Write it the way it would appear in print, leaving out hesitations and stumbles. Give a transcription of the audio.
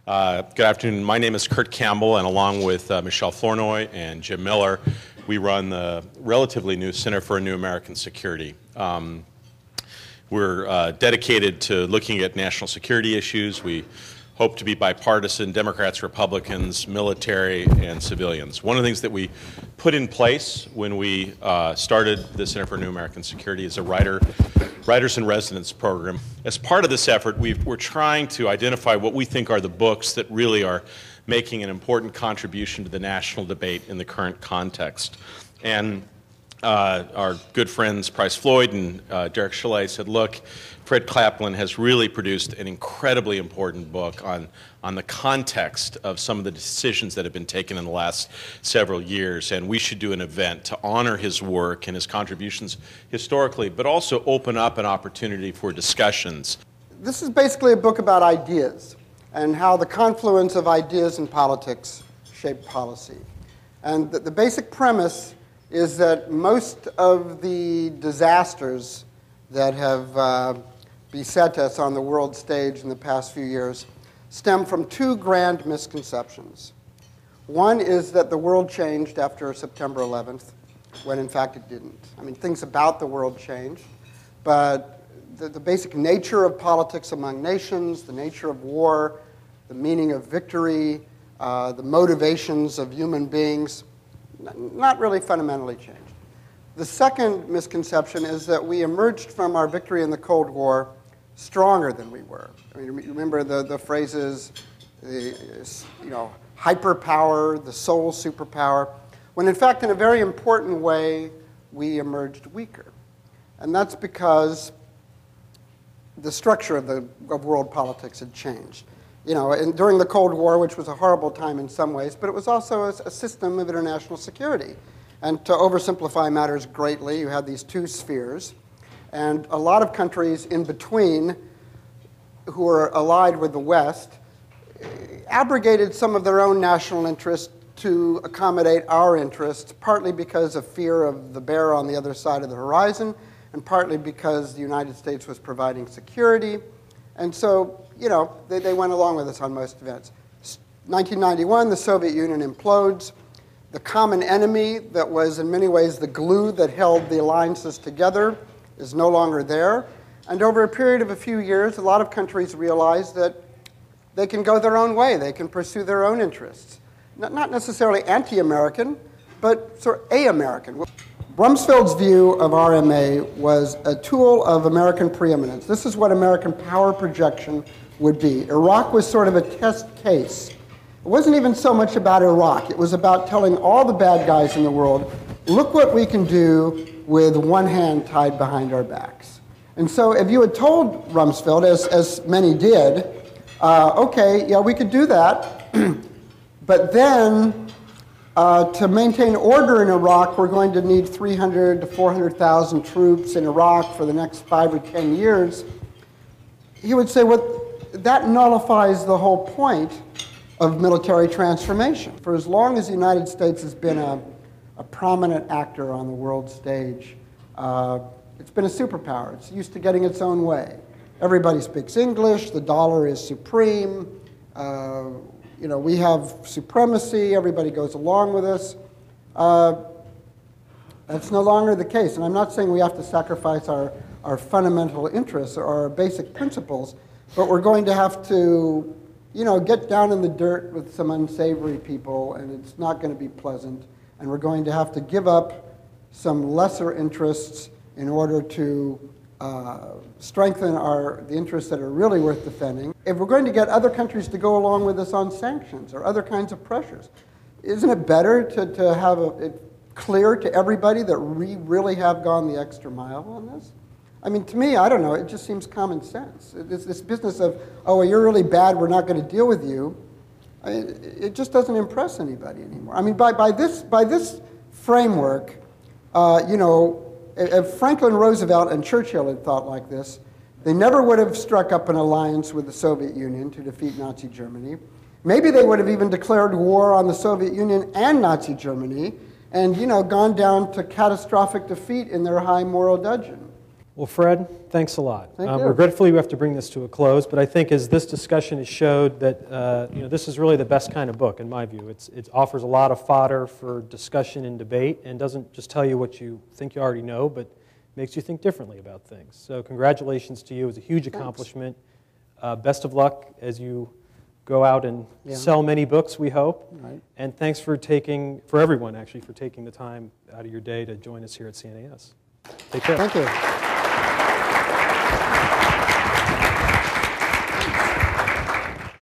Good afternoon. My name is Kurt Campbell, and along with Michelle Flournoy and Jim Miller, we run the relatively new Center for a New American Security. We're dedicated to looking at national security issues. We hope to be bipartisan, Democrats, Republicans, military, and civilians. One of the things that we put in place when we started the Center for New American Security is a Writers in Residence program. As part of this effort, we're trying to identify what we think are the books that really are making an important contribution to the national debate in the current context. And our good friends Price Floyd and Derek Chalet said, look, Fred Kaplan has really produced an incredibly important book on the context of some of the decisions that have been taken in the last several years, and we should do an event to honor his work and his contributions historically, but also open up an opportunity for discussions. This is basically a book about ideas and how the confluence of ideas and politics shape policy. And the basic premise is that most of the disasters that have beset us on the world stage in the past few years stem from two grand misconceptions. One is that the world changed after September 11th, when in fact it didn't. I mean, things about the world changed, but the basic nature of politics among nations, the nature of war, the meaning of victory, the motivations of human beings, not really fundamentally changed. The second misconception is that we emerged from our victory in the Cold War stronger than we were. I mean, remember the phrases, hyperpower, the sole superpower, when in fact, in a very important way, we emerged weaker. And that's because the structure of world politics had changed. And during the Cold War, which was a horrible time in some ways, but it was also a system of international security. And to oversimplify matters greatly, you had these two spheres, and a lot of countries in between who were allied with the West abrogated some of their own national interests to accommodate our interests, partly because of fear of the bear on the other side of the horizon, and partly because the United States was providing security. And so, they went along with us on most events. 1991, the Soviet Union implodes. The common enemy that was in many ways the glue that held the alliances together is no longer there. And over a period of a few years, a lot of countries realized that they can go their own way. They can pursue their own interests. Not necessarily anti-American, but sort of a-American. Rumsfeld's view of RMA was a tool of American preeminence. This is what American power projection would be. Iraq was sort of a test case. It wasn't even so much about Iraq. It was about telling all the bad guys in the world, look what we can do with one hand tied behind our backs. And so if you had told Rumsfeld, as many did, okay, yeah, we could do that, but then to maintain order in Iraq, we're going to need 300 to 400,000 troops in Iraq for the next 5 or 10 years, he would say, well, that nullifies the whole point of military transformation. For as long as the United States has been a prominent actor on the world stage, it's been a superpower. It's used to getting its own way. Everybody speaks English. The dollar is supreme. We have supremacy. Everybody goes along with us. That's no longer the case. And I'm not saying we have to sacrifice our fundamental interests or our basic principles, but we're going to have to get down in the dirt with some unsavory people, and it's not going to be pleasant. And we're going to have to give up some lesser interests in order to strengthen the interests that are really worth defending. If we're going to get other countries to go along with us on sanctions or other kinds of pressures, isn't it better to have it clear to everybody that we really have gone the extra mile on this? I mean, to me, I don't know, it just seems common sense. This business of, oh, well, you're really bad, we're not going to deal with you, it just doesn't impress anybody anymore. I mean, by this framework, if Franklin Roosevelt and Churchill had thought like this, they never would have struck up an alliance with the Soviet Union to defeat Nazi Germany. Maybe they would have even declared war on the Soviet Union and Nazi Germany and, gone down to catastrophic defeat in their high moral dudgeon. Well, Fred, thanks a lot. Thank you. Regretfully, we have to bring this to a close, but I think as this discussion has showed that this is really the best kind of book, in my view. It offers a lot of fodder for discussion and debate, and doesn't just tell you what you think you already know, but makes you think differently about things. So congratulations to you. It was a huge accomplishment. Best of luck as you go out and sell many books, we hope. Right. And thanks for everyone actually, for taking the time out of your day to join us here at CNAS. Take care. Thank you.